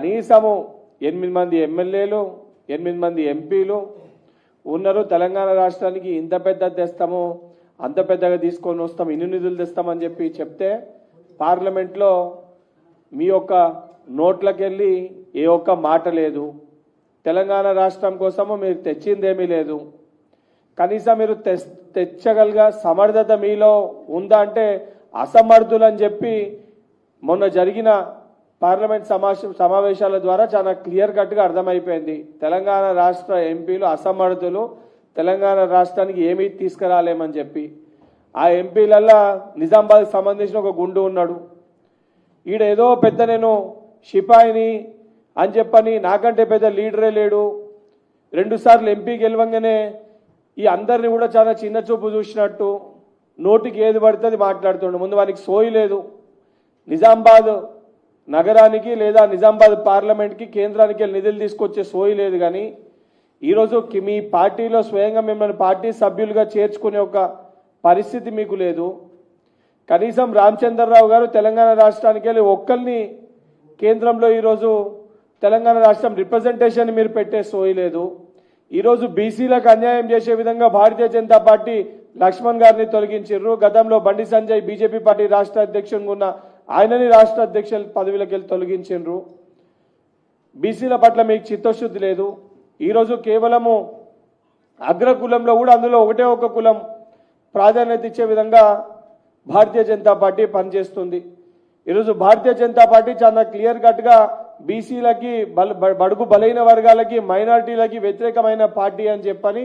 కనీసము 8 మంది ఎమ్మెల్యేలు 8 మంది ఎంపీలు ఉన్నారు. తెలంగాణ రాష్ట్రానికి ఇంత పెద్ద తెస్తాము, అంత పెద్దగా తీసుకొని వస్తాం, ఇన్ని నిధులు తెస్తామని చెప్పి చెప్తే పార్లమెంట్లో మీ యొక్క నోట్లకెళ్ళి ఏ ఒక్క మాట లేదు. తెలంగాణ రాష్ట్రం కోసము మీరు తెచ్చిందేమీ లేదు. కనీసం మీరు తెచ్చగలిగే సమర్థత మీలో ఉందా అంటే అసమర్థులని చెప్పి మొన్న జరిగిన పార్లమెంట్ సమావేశాల ద్వారా చాలా క్లియర్ కట్గా అర్థమైపోయింది. తెలంగాణ రాష్ట్ర ఎంపీలు అసమర్థులు, తెలంగాణ రాష్ట్రానికి ఏమీ తీసుకురాలేమని చెప్పి. ఆ ఎంపీలల్లా నిజామాబాద్కి సంబంధించిన ఒక గుండు ఉన్నాడు. ఈడేదో పెద్ద నేను సిపాయిని అని చెప్పని నాకంటే పెద్ద లీడరే లేడు, 2 సార్లు ఎంపీ గెలవంగానే ఈ అందరిని కూడా చాలా చిన్న చూపు చూసినట్టు నోటికి ఏది పడుతుంది మాట్లాడుతుండు. ముందు వానికి సోయి లేదు. నిజామాబాద్ నగరానికి లేదా నిజామాబాద్ పార్లమెంట్కి కేంద్రానికి నిధులు తీసుకొచ్చే సోయి లేదు. కానీ ఈరోజు మీ పార్టీలో స్వయంగా మిమ్మల్ని పార్టీ సభ్యులుగా చేర్చుకునే ఒక పరిస్థితి మీకు లేదు. కనీసం రామచంద్రరావు గారు తెలంగాణ రాష్ట్రానికి వెళ్ళి ఒక్కరిని కేంద్రంలో ఈరోజు తెలంగాణ రాష్ట్రం రిప్రజెంటేషన్ మీరు పెట్టే సోయి లేదు. ఈరోజు బీసీలకు అన్యాయం చేసే విధంగా భారతీయ జనతా పార్టీ లక్ష్మణ్ గారిని తొలగించారు. గతంలో బండి సంజయ్ బీజేపీ పార్టీ రాష్ట్ర అధ్యక్షునిగా ఉన్న ఆయనని రాష్ట్ర అధ్యక్ష పదవిలోకి వెళ్ళి తొలగించారు. బీసీల పట్ల మీకు చిత్తశుద్ధి లేదు. ఈరోజు కేవలము అగ్రకులంలో కూడా అందులో ఒకటే ఒక కులం ప్రాధాన్యత ఇచ్చే విధంగా భారతీయ జనతా పార్టీ పనిచేస్తుంది. ఈరోజు భారతీయ జనతా పార్టీ చాలా క్లియర్ కట్గా బీసీలకి బడుగు బలైన వర్గాలకి మైనారిటీలకి వ్యతిరేకమైన పార్టీ అని చెప్పని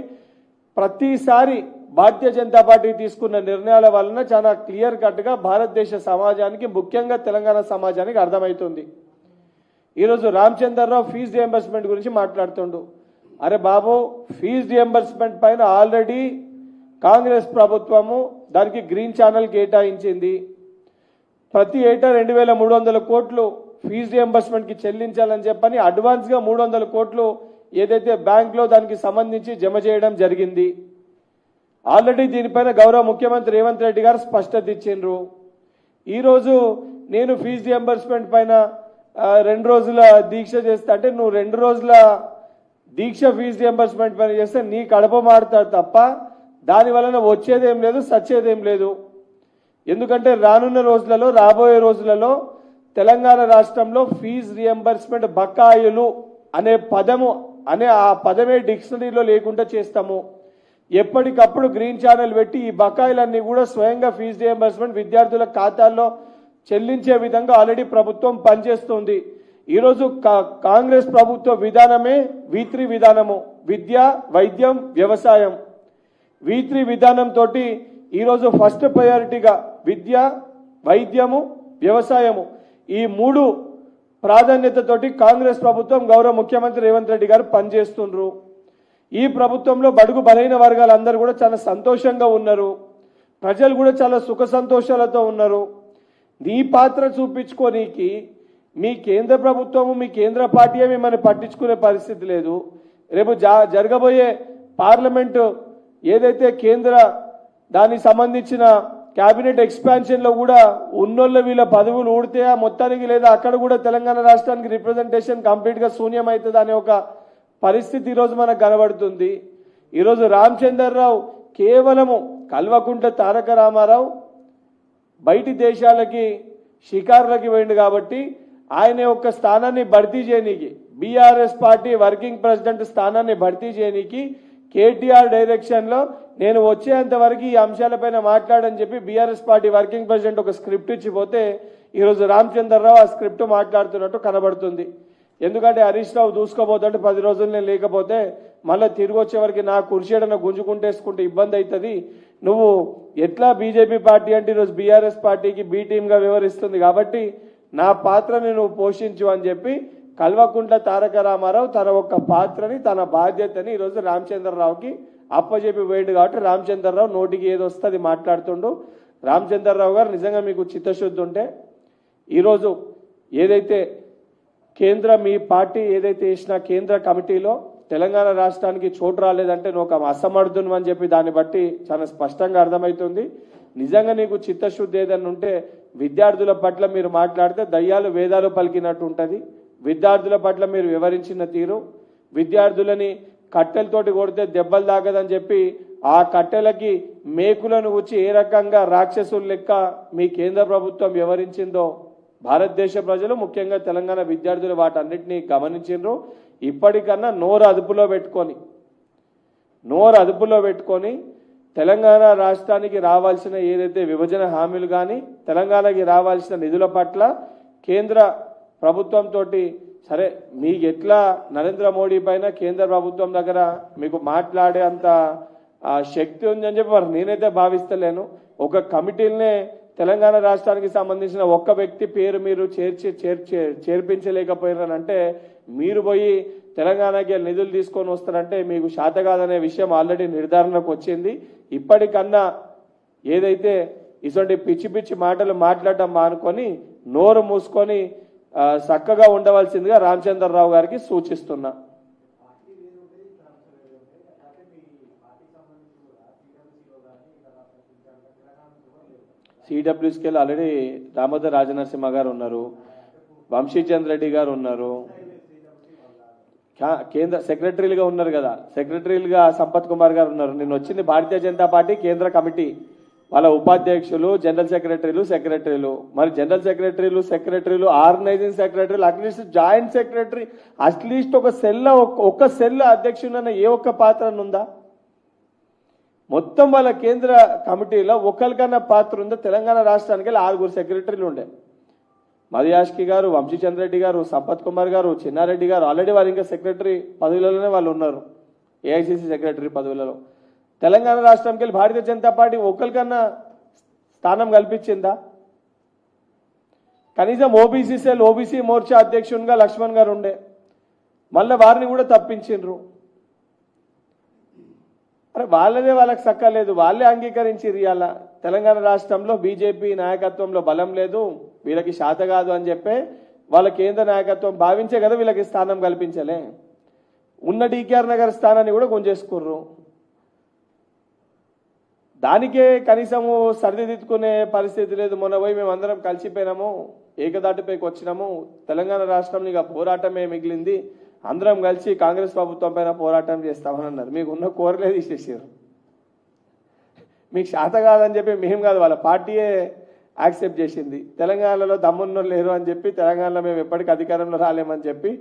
ప్రతిసారి భారతీయ జనతా పార్టీ తీసుకున్న నిర్ణయాల వలన చాలా క్లియర్ కట్గా భారతదేశ సమాజానికి ముఖ్యంగా తెలంగాణ సమాజానికి అర్థమవుతుంది. ఈరోజు రామచంద్రరావు ఫీజు రియంబర్స్మెంట్ గురించి మాట్లాడుతుండు. అరే బాబు, ఫీజు రియంబర్స్మెంట్ పైన ఆల్రెడీ కాంగ్రెస్ ప్రభుత్వము దానికి గ్రీన్ ఛానల్ కేటాయించింది. ప్రతి ఏటా 2300 కోట్లు ఫీజు రియంబర్స్మెంట్కి చెల్లించాలని చెప్పని అడ్వాన్స్గా 300 కోట్లు ఏదైతే బ్యాంక్లో దానికి సంబంధించి జమ చేయడం జరిగింది. ఆల్రెడీ దీనిపైన గౌరవ ముఖ్యమంత్రి రేవంత్ రెడ్డి గారు స్పష్టత ఇచ్చిండ్రు. ఈరోజు నేను ఫీజు రియంబర్స్మెంట్ పైన 2 రోజుల దీక్ష చేస్తా అంటే నువ్వు 2 రోజుల దీక్ష ఫీజు రియంబర్స్మెంట్ పైన చేస్తే నీ కడప మారుతాడు తప్ప దాని వలన వచ్చేదేం లేదు, సచ్చేదేం లేదు. ఎందుకంటే రానున్న రోజులలో రాబోయే రోజులలో తెలంగాణ రాష్ట్రంలో ఫీజు రియంబర్స్మెంట్ బకాయిలు అనే ఆ పదమే డిక్షనరీలో లేకుండా చేస్తాము. ఎప్పటికప్పుడు గ్రీన్ ఛానల్ పెట్టి ఈ బకాయిలన్నీ కూడా స్వయంగా ఫీజు రియంబర్స్మెంట్ విద్యార్థుల ఖాతాల్లో చెల్లించే విధంగా ఆల్రెడీ ప్రభుత్వం పనిచేస్తుంది. ఈరోజు కాంగ్రెస్ ప్రభుత్వ విధానమే V3 విధానము, విద్య, వైద్యం, వ్యవసాయం. V3 విధానంతో ఈరోజు ఫస్ట్ ప్రయారిటీగా విద్య, వైద్యము, వ్యవసాయము ఈ 3 ప్రాధాన్యతతోటి కాంగ్రెస్ ప్రభుత్వం గౌరవ ముఖ్యమంత్రి రేవంత్ రెడ్డి గారు పనిచేస్తుండ్రు. ఈ ప్రభుత్వంలో బడుగు బలైన వర్గాలందరూ కూడా చాలా సంతోషంగా ఉన్నారు. ప్రజలు కూడా చాలా సుఖ సంతోషాలతో ఉన్నారు. నీ పాత్ర చూపించుకోనీకి మీ కేంద్ర ప్రభుత్వము మీ కేంద్ర పార్టీ మిమ్మల్ని పట్టించుకునే పరిస్థితి లేదు. రేపు జరగబోయే పార్లమెంటు ఏదైతే కేంద్ర దానికి సంబంధించిన క్యాబినెట్ ఎక్స్పాన్షన్లో కూడా ఉన్నోళ్ళ వీళ్ళ పదవులు ఊడితే మొత్తానికి లేదా అక్కడ కూడా తెలంగాణ రాష్ట్రానికి రిప్రజెంటేషన్ కంప్లీట్గా శూన్యమవుతుంది అనే ఒక పరిస్థితి ఈరోజు మనకు కనబడుతుంది. ఈరోజు రామచంద్రరావు కేవలము కల్వకుంట్ల తారక రామారావు బయటి దేశాలకి షికారులకి పోయిండు కాబట్టి ఆయన యొక్క స్థానాన్ని భర్తీ చేయనీకి బీఆర్ఎస్ పార్టీ వర్కింగ్ ప్రెసిడెంట్ స్థానాన్ని భర్తీ చేయనీకి కేటీఆర్ డైరెక్షన్లో నేను వచ్చేంత వరకు ఈ అంశాలపైన మాట్లాడని చెప్పి బీఆర్ఎస్ పార్టీ వర్కింగ్ ప్రెసిడెంట్ ఒక స్క్రిప్ట్ ఇచ్చిపోతే ఈరోజు రామచంద్రరావు ఆ స్క్రిప్ట్ మాట్లాడుతున్నట్టు కనబడుతుంది. ఎందుకంటే హరీష్ రావు దూసుకోబోతుంటే 10 రోజులు నేను లేకపోతే మళ్ళీ తిరిగి వచ్చే వరకు నా కుర్చీడన గుంజుకుంటేసుకుంటే ఇబ్బంది అవుతుంది. నువ్వు ఎట్లా బీజేపీ పార్టీ అంటే ఈరోజు బీఆర్ఎస్ పార్టీకి బీ టీమ్గా వ్యవహరిస్తుంది కాబట్టి నా పాత్రని నువ్వు పోషించు అని చెప్పి కల్వకుంట్ల తారక రామారావు తన ఒక్క పాత్రని తన బాధ్యతని ఈరోజు రామచంద్రరావుకి అప్పచెప్పి పోయిండు. కాబట్టి రామచంద్రరావు నోటికి ఏది వస్తుంది మాట్లాడుతుండు. రామచంద్రరావు గారు నిజంగా మీకు చిత్తశుద్ధి ఉంటే ఈరోజు ఏదైతే కేంద్ర మీ పార్టీ ఏదైతే చేసిన కేంద్ర కమిటీలో తెలంగాణ రాష్ట్రానికి చోటు రాలేదంటే నువ్వు ఒక అసమర్థును అని చెప్పి దాన్ని బట్టి చాలా స్పష్టంగా అర్థమవుతుంది. నిజంగా నీకు చిత్తశుద్ధి ఏదన్నా ఉంటే విద్యార్థుల పట్ల మీరు మాట్లాడితే దయ్యాలు వేదాలు పలికినట్టు ఉంటుంది. విద్యార్థుల పట్ల మీరు వివరించిన తీరు, విద్యార్థులని కట్టెలతోటి కొడితే దెబ్బలు తాగదని చెప్పి ఆ కట్టెలకి మేకులను వచ్చి ఏ రకంగా రాక్షసుల లెక్క మీ కేంద్ర ప్రభుత్వం వివరించిందో భారతదేశ ప్రజలు, ముఖ్యంగా తెలంగాణ విద్యార్థులు వాటన్నిటినీ గమనించారు. ఇప్పటికన్నా నోరు అదుపులో పెట్టుకొని తెలంగాణ రాష్ట్రానికి రావాల్సిన ఏదైతే విభజన హామీలు కానీ తెలంగాణకి రావాల్సిన నిధుల పట్ల కేంద్ర ప్రభుత్వంతో సరే మీకు ఎట్లా నరేంద్ర మోడీ పైన కేంద్ర ప్రభుత్వం దగ్గర మీకు మాట్లాడే అంత శక్తి ఉందని చెప్పి మరి నేనైతే భావిస్తలేను. ఒక కమిటీలనే తెలంగాణ రాష్ట్రానికి సంబంధించిన ఒక్క వ్యక్తి పేరు మీరు చేర్పించలేకపోయినారంటే మీరు పోయి తెలంగాణకి నిధులు తీసుకొని వస్తారంటే మీకు శాత కాదనే విషయం ఆల్రెడీ నిర్ధారణకు వచ్చింది. ఇప్పటికన్నా ఏదైతే ఇటువంటి పిచ్చి పిచ్చి మాటలు మాట్లాడడం మానుకొని నోరు మూసుకొని చక్కగా ఉండవలసిందిగా రామచంద్రరావు గారికి సూచిస్తున్నా. సిడబ్ల్యూస్కి ఆల్రెడీ దామోదర్ రాజనరసింహ గారు ఉన్నారు, వంశీచంద్ర రెడ్డి గారు ఉన్నారు, కేంద్ర సెక్రటరీలుగా ఉన్నారు కదా, సెక్రటరీలుగా సంపత్ కుమార్ గారు ఉన్నారు. నిన్న వచ్చింది భారతీయ జనతా పార్టీ కేంద్ర కమిటీ, వాళ్ళ ఉపాధ్యక్షులు, జనరల్ సెక్రటరీలు. మరి జనరల్ సెక్రటరీలు, ఆర్గనైజింగ్ సెక్రటరీలు, అట్లీస్ట్ జాయింట్ సెక్రటరీ, అట్లీస్ట్ ఒక సెల్ అధ్యక్షుడన్న ఏ ఒక్క పాత్ర ఉందా? మొత్తం వాళ్ళ కేంద్ర కమిటీలో ఒకరికన్నా పాత్ర ఉందా? తెలంగాణ రాష్ట్రానికి 6 సెక్రటరీలు ఉండే. మధుయాష్కి గారు, వంశీచంద్ర రెడ్డి గారు, సంపత్ కుమార్ గారు, చిన్నారెడ్డి గారు, ఆల్రెడీ వాళ్ళు ఇంకా సెక్రటరీ పదవులలోనే వాళ్ళు ఉన్నారు, ఏఐసిసి సెక్రటరీ పదవులలో. తెలంగాణ రాష్ట్రంకి వెళ్ళి భారతీయ జనతా పార్టీ ఒకరికన్నా స్థానం కల్పించిందా? కనీసం ఓబీసీ సెల్, ఓబీసీ మోర్చా అధ్యక్షునిగా లక్ష్మణ్ గారు ఉండే, మళ్ళీ వారిని కూడా తప్పించిండ్రు. అరే వాళ్ళదే వాళ్ళకి సక్కలేదు, వాళ్ళే అంగీకరించిర్రు. ఇవాళ తెలంగాణ రాష్ట్రంలో బీజేపీ నాయకత్వంలో బలం లేదు, వీళ్ళకి శాత కాదు అని చెప్పి వాళ్ళ కేంద్ర నాయకత్వం భావించే కదా వీళ్ళకి స్థానం కల్పించలే. ఉన్న డీకేఆర్ నగర్ స్థానాన్ని కూడా గుంజేసుకుర్రు. దానికే కనీసము సరిదిద్దుకునే పరిస్థితి లేదు. మొన్న పోయి మేము అందరం కలిసిపోయినాము, ఏకదాటిపైకి వచ్చినాము, తెలంగాణ రాష్ట్రంలో ఇక పోరాటమే మిగిలింది, అందరం కలిసి కాంగ్రెస్ ప్రభుత్వం పైన పోరాటం చేస్తామని అన్నారు. మీకు ఉన్న కోరలే తీసేసారు. మీకు శాత కాదని చెప్పి మేము కాదు, వాళ్ళ పార్టీయే యాక్సెప్ట్ చేసింది. తెలంగాణలో దమ్మున్న లేరు అని చెప్పి, తెలంగాణలో మేము ఎప్పటికీ అధికారంలో రాలేమని చెప్పి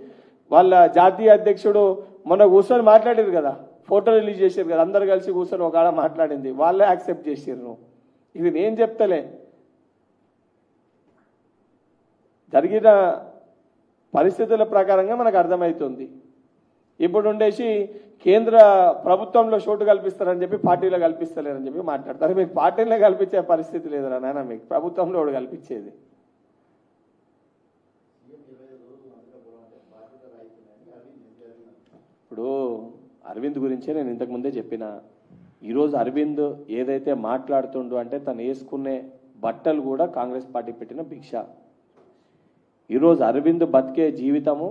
వాళ్ళ జాతీయ అధ్యక్షుడు మొన్న కూర్చొని మాట్లాడారు కదా, ఫోటో రిలీజ్ చేశారు కదా, అందరు కలిసి కూర్చొని ఒక ఆడ మాట్లాడింది, వాళ్ళే యాక్సెప్ట్ చేసారు. ఇది నేను చెప్తలే, జరిగిన పరిస్థితుల ప్రకారంగా మనకు అర్థమవుతుంది. ఇప్పుడు ఉండేసి కేంద్ర ప్రభుత్వంలో చోటు కల్పిస్తారని చెప్పి పార్టీలో కల్పిస్తలేరని చెప్పి మాట్లాడతారు. మీకు పార్టీలో కల్పించే పరిస్థితి లేదురా నాయన, మీకు ప్రభుత్వంలో ఒకటి కల్పించేది. ఇప్పుడు అరవింద్ గురించే నేను ఇంతకుముందే చెప్పిన, ఈరోజు అరవింద్ ఏదైతే మాట్లాడుతుండో అంటే తను వేసుకునే బట్టలు కూడా కాంగ్రెస్ పార్టీ పెట్టిన భిక్ష. ఈరోజు అరవింద్ బతికే జీవితము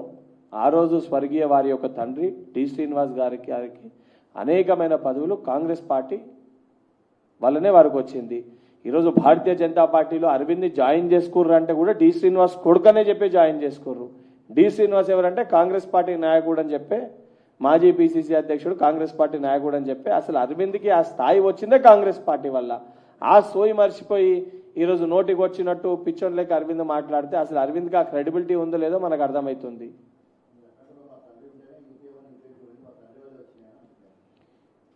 ఆ రోజు స్వర్గీయ వారి యొక్క తండ్రి డి శ్రీనివాస్ గారికి అనేకమైన పదవులు కాంగ్రెస్ పార్టీ వల్లనే వారికి వచ్చింది. ఈరోజు భారతీయ జనతా పార్టీలో అరవింద్ని జాయిన్ చేసుకుర్రు అంటే కూడా డి శ్రీనివాస్ కొడుకనే చెప్పి జాయిన్ చేసుకుర్రు. డి శ్రీనివాస్ ఎవరంటే కాంగ్రెస్ పార్టీ నాయకుడు అని చెప్పి, మాజీ పిసిసి అధ్యక్షుడు, కాంగ్రెస్ పార్టీ నాయకుడు అని చెప్పి, అసలు అరవింద్కి ఆ స్థాయి వచ్చిందే కాంగ్రెస్ పార్టీ వల్ల. ఆ సోయి మర్చిపోయి ఈరోజు నోటికి వచ్చినట్టు పిచ్చోన్ లేక అరవింద్ మాట్లాడితే అసలు అరవింద్కి ఆ క్రెడిబిలిటీ ఉందో లేదో మనకు అర్థమవుతుంది.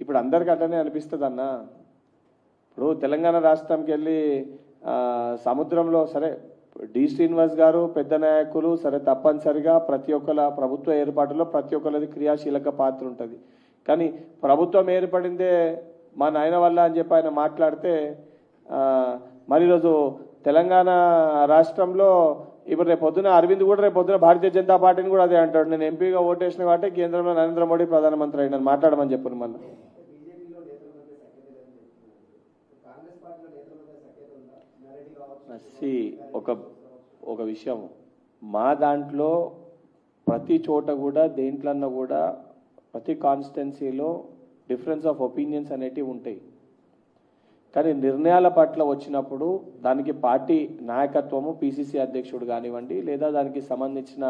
ఇప్పుడు అందరికీ అట్లనే అనిపిస్తుంది అన్న. ఇప్పుడు తెలంగాణ రాష్ట్రంకి వెళ్ళి సముద్రంలో సరే డి శ్రీనివాస్ గారు పెద్ద నాయకులు, సరే తప్పనిసరిగా ప్రతి ఒక్కల ప్రభుత్వ ఏర్పాటులో ప్రతి ఒక్కరిది క్రియాశీలక పాత్ర ఉంటుంది. కానీ ప్రభుత్వం ఏర్పడిందే మా నాయన వల్ల అని చెప్పి ఆయన మాట్లాడితే, మరి ఈరోజు తెలంగాణ రాష్ట్రంలో ఇప్పుడు రేపు పొద్దున అరవింద్ కూడా రేపు పొద్దున భారతీయ జనతా పార్టీని కూడా అదే అంటాడు, నేను ఎంపీగా ఓటేసిన కాబట్టి కేంద్రంలో నరేంద్ర మోడీ ప్రధానమంత్రి అయినా మాట్లాడమని చెప్పారు. మళ్ళీ ఒక విషయం, మా దాంట్లో ప్రతి చోట కూడా దేంట్లన్నా కూడా ప్రతి కాన్స్టిట్యున్సీలో డిఫరెన్స్ ఆఫ్ ఒపీనియన్స్ అనేటివి ఉంటాయి. కానీ నిర్ణయాల పట్ల వచ్చినప్పుడు దానికి పార్టీ నాయకత్వము, పిసిసి అధ్యక్షుడు కానివ్వండి, లేదా దానికి సంబంధించిన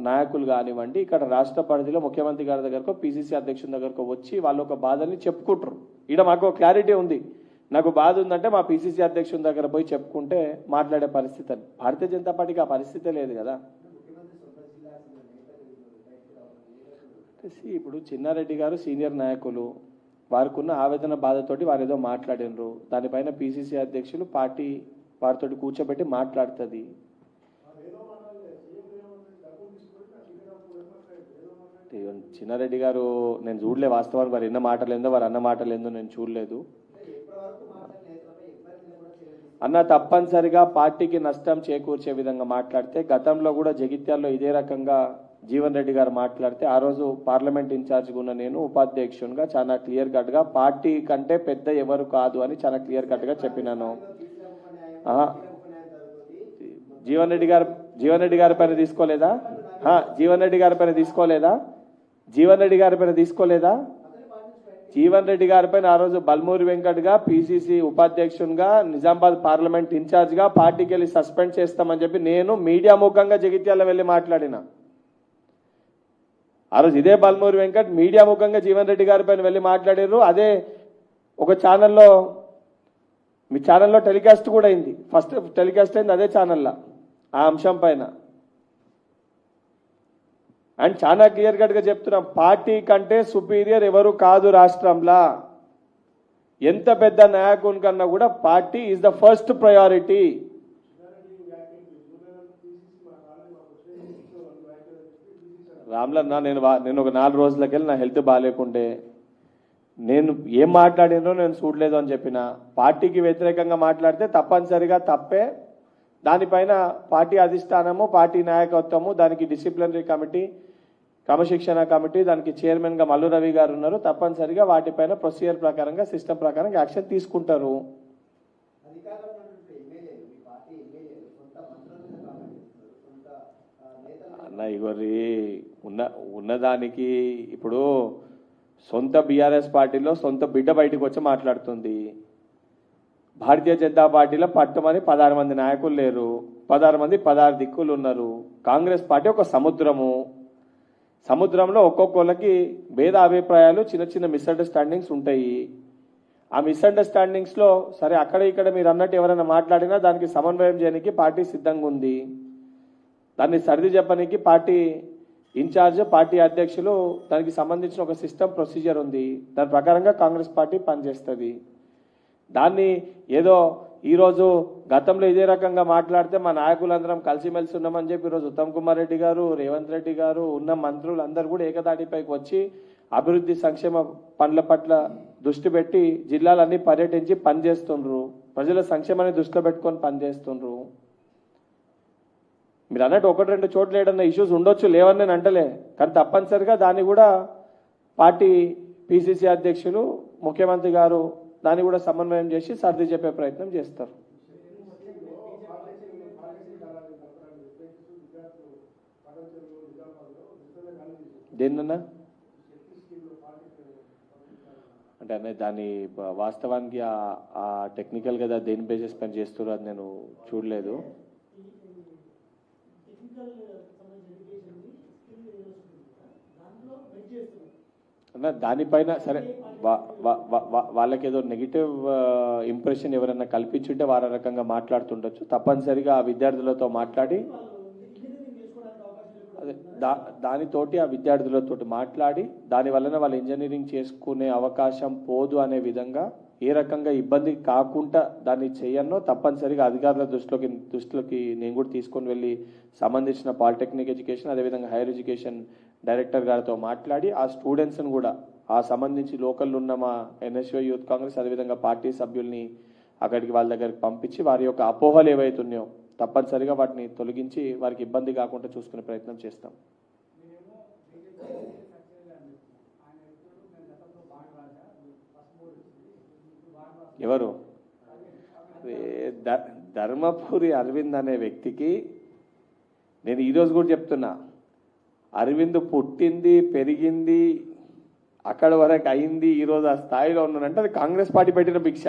నాయకులు కానివ్వండి ఇక్కడ రాష్ట్ర పరిధిలో ముఖ్యమంత్రి గారి దగ్గరకు పిసిసి అధ్యక్షుని దగ్గరకు వచ్చి వాళ్ళు ఒక బాధని చెప్పుకుంటారు. ఇక్కడ మాకు క్లారిటీ ఉంది, నాకు బాధ ఉందంటే మా పిసిసి అధ్యక్షుని దగ్గర పోయి చెప్పుకుంటే మాట్లాడే పరిస్థితి అని. భారతీయ జనతా పార్టీకి ఆ పరిస్థితే లేదు కదా. ఇప్పుడు చిన్నారెడ్డి గారు సీనియర్ నాయకులు, వారికి ఉన్న ఆవేదన బాధతోటి వారు ఏదో మాట్లాడినరు, దానిపైన పిసిసి అధ్యక్షులు పార్టీ వారితో కూర్చోబెట్టి మాట్లాడుతుంది. చిన్నారెడ్డి గారు నేను చూడలే, వాస్తవానికి వారు ఎన్న మాటలేందో వారు అన్న మాటలేందో నేను చూడలేదు అన్న. తప్పనిసరిగా పార్టీకి నష్టం చేకూర్చే విధంగా మాట్లాడితే, గతంలో కూడా జగిత్యాల్లో ఇదే రకంగా జీవన్ రెడ్డి గారు మాట్లాడితే ఆ రోజు పార్లమెంట్ ఇన్ఛార్జ్గా ఉన్న నేను ఉపాధ్యక్షునిగా చాలా క్లియర్ కట్ గా పార్టీ కంటే పెద్ద ఎవరు కాదు అని చాలా క్లియర్ కట్ గా చెప్పినాను. జీవన్ రెడ్డి గారి పైన తీసుకోలేదా? జీవన్ రెడ్డి గారి పైన తీసుకోలేదా? జీవన్ రెడ్డి గారి పైన ఆ రోజు బల్మూరి వెంకట్ గా పిసిసి ఉపాధ్యక్షునిగా నిజామాబాద్ పార్లమెంట్ ఇన్ఛార్జ్ గా పార్టీకి వెళ్ళి సస్పెండ్ చేస్తామని చెప్పి నేను మీడియా ముఖంగా జగిత్యాల వెళ్ళి మాట్లాడిన. ఆ రోజు ఇదే బల్మూరి వెంకట్ మీడియా ముఖంగా జీవన్ రెడ్డి గారి పైన వెళ్ళి మాట్లాడారు. అదే ఒక ఛానల్లో, మీ ఛానల్లో టెలికాస్ట్ కూడా అయింది, ఫస్ట్ టెలికాస్ట్ అయింది అదే ఛానల్లో ఆ అంశం పైన. అండ్ చాలా క్లియర్ కట్ గా చెప్తున్నాం, పార్టీ కంటే సుపీరియర్ ఎవరు కాదు రాష్ట్రంలో. ఎంత పెద్ద నాయకుని కన్నా కూడా party is the first priority. రామ్లన్న నేను ఒక 4 రోజులకెళ్ళి నా హెల్త్ బాగాలేకుంటే నేను ఏం మాట్లాడినో నేను చూడలేదు అని చెప్పిన. పార్టీకి వ్యతిరేకంగా మాట్లాడితే తప్పనిసరిగా తప్పే. దానిపైన పార్టీ అధిష్టానము, పార్టీ నాయకత్వము, దానికి డిసిప్లినరీ కమిటీ, క్రమశిక్షణ కమిటీ, దానికి చైర్మన్ గా మల్లు రవి గారు ఉన్నారు. తప్పనిసరిగా వాటిపైన ప్రొసీజర్ ప్రకారంగా, సిస్టమ్ ప్రకారంగా యాక్షన్ తీసుకుంటారు. అన్న ఇగోరి ఉన్నదానికి ఇప్పుడు సొంత బీఆర్ఎస్ పార్టీలో సొంత బిడ్డ బయటకు వచ్చి మాట్లాడుతుంది. భారతీయ జనతా పార్టీలో పట్టమని 16 మంది నాయకులు లేరు, 16 మంది 16 దిక్కులు ఉన్నారు. కాంగ్రెస్ పార్టీ ఒక సముద్రంలో ఒక్కొక్కళ్ళకి భేద అభిప్రాయాలు, చిన్న చిన్న మిస్అండర్స్టాండింగ్స్ ఉంటాయి. ఆ మిస్అండర్స్టాండింగ్స్ లో సరే అక్కడ ఇక్కడ మీరు అన్నట్టు ఎవరైనా మాట్లాడినా దానికి సమన్వయం చేయడానికి పార్టీ సిద్ధంగా ఉంది. దాన్ని సరిది చెప్పడానికి పార్టీ ఇన్ఛార్జ్, పార్టీ అధ్యక్షులు, దానికి సంబంధించిన ఒక సిస్టమ్ ప్రొసీజర్ ఉంది. దాని ప్రకారంగా కాంగ్రెస్ పార్టీ పనిచేస్తుంది. దాన్ని ఏదో ఈరోజు గతంలో ఇదే రకంగా మాట్లాడితే మా నాయకులందరం కలిసిమెలిసి ఉన్నామని చెప్పి ఈరోజు ఉత్తమ్ కుమార్ రెడ్డి గారు, రేవంత్ రెడ్డి గారు, ఉన్న మంత్రులు అందరూ కూడా ఏకదాటిపైకి వచ్చి అభివృద్ధి సంక్షేమ పనుల పట్ల దృష్టి పెట్టి జిల్లాలన్నీ పర్యటించి పనిచేస్తుండ్రు. ప్రజల సంక్షేమాన్ని దృష్టిలో పెట్టుకొని పనిచేస్తుండ్రు. మీరు అన్నట్టు 1-2 చోట్ల ఏడన్నా ఇష్యూస్ ఉండొచ్చు, లేవని నేను అంటలే. కానీ తప్పనిసరిగా దాన్ని కూడా పార్టీ పిసిసి అధ్యక్షులు, ముఖ్యమంత్రి గారు దాన్ని కూడా సమన్వయం చేసి సర్ది చెప్పే ప్రయత్నం చేస్తారు. దేన్నన్నా అంటే అన్న దాని వాస్తవానికి ఆ టెక్నికల్ గా దేని బేసిస్ పని చేస్తారో అది నేను చూడలేదు. దానిపైన సరే వాళ్ళకి ఏదో నెగిటివ్ ఇంప్రెషన్ ఎవరైనా కల్పించుంటే వారి రకంగా మాట్లాడుతుండొచ్చు. తప్పనిసరిగా ఆ విద్యార్థులతో మాట్లాడి అదే దానితోటి ఆ విద్యార్థులతో మాట్లాడి దాని వలన వాళ్ళు ఇంజనీరింగ్ చేసుకునే అవకాశం పోదు అనే విధంగా ఏ రకంగా ఇబ్బంది కాకుండా దాన్ని చేయన్నో తప్పనిసరిగా అధికారుల దృష్టిలోకి నేను కూడా తీసుకొని వెళ్ళి సంబంధించిన పాలిటెక్నిక్ ఎడ్యుకేషన్ అదేవిధంగా హైయర్ ఎడ్యుకేషన్ డైరెక్టర్ గారితో మాట్లాడి ఆ స్టూడెంట్స్ని కూడా ఆ సంబంధించి లోకల్ ఉన్న మా ఎన్ఎస్యూ యూత్ కాంగ్రెస్ అదేవిధంగా పార్టీ సభ్యుల్ని అక్కడికి వాళ్ళ దగ్గరికి పంపించి వారి యొక్క అపోహలు ఏవైతున్నాయో తప్పనిసరిగా వాటిని తొలగించి వారికి ఇబ్బంది కాకుండా చూసుకునే ప్రయత్నం చేస్తాం. ఎవరు ధర్మపురి అరవింద్ అనే వ్యక్తికి నేను ఈరోజు కూడా చెప్తున్నా, అరవింద్ పుట్టింది పెరిగింది అక్కడ వరకు అయింది, ఈరోజు ఆ స్థాయిలో ఉన్నానంటే అది కాంగ్రెస్ పార్టీ పెట్టిన భిక్ష.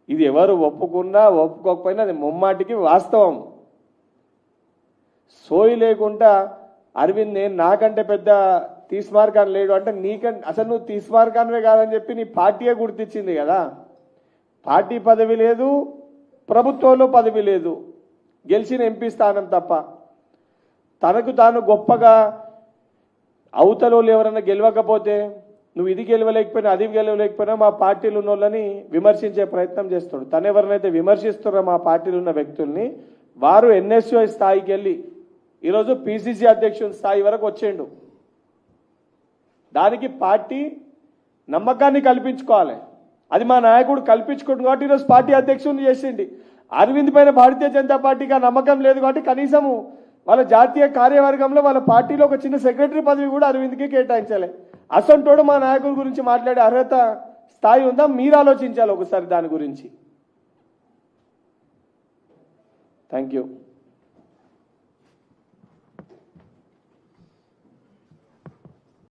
ఇది ఎవరు ఒప్పుకున్నా ఒప్పుకోకపోయినా అది ముమ్మాటికి వాస్తవం. సోయి లేకుండా అరవింద్ నేను నాకంటే పెద్ద తీస్మార్కాన్ లేడు అంటే నీకంటే అసలు నువ్వు తీస్మార్కాన్వే కాదని చెప్పి నీ పార్టీయే గుర్తించింది కదా. పార్టీ పదవి లేదు, ప్రభుత్వంలో పదవి లేదు, గెలిచిన ఎంపీ స్థానం తప్ప. తనకు తాను గొప్పగా అవతలోళ్ళు ఎవరన్నా గెలవకపోతే నువ్వు ఇది గెలవలేకపోయినా అది గెలవలేకపోయినా మా పార్టీలు ఉన్న వాళ్ళని విమర్శించే ప్రయత్నం చేస్తాడు. తను ఎవరినైతే విమర్శిస్తున్నారో మా పార్టీలు ఉన్న వ్యక్తుల్ని వారు ఎన్ఎస్యూ స్థాయికి వెళ్ళి ఈరోజు పిసిసి అధ్యక్షుని స్థాయి వరకు వచ్చేండు. దానికి పార్టీ నమ్మకాన్ని కల్పించుకోవాలి. అది మా నాయకుడు కల్పించుకోండు కాబట్టి ఈరోజు పార్టీ అధ్యక్షుడిని చేసింది. అరవింద్ పైన భారతీయ జనతా పార్టీకి ఆ నమ్మకం లేదు కాబట్టి కనీసము వాళ్ళ జాతీయ కార్యవర్గంలో వాళ్ళ పార్టీలో ఒక చిన్న సెక్రటరీ పదవి కూడా అరవింద్కి కేటాయించాలి. అసంటోడు మా నాయకుడి గురించి మాట్లాడే అర్హత స్థాయి ఉందా? మీరు ఆలోచించాలి ఒకసారి దాని గురించి. Thank you.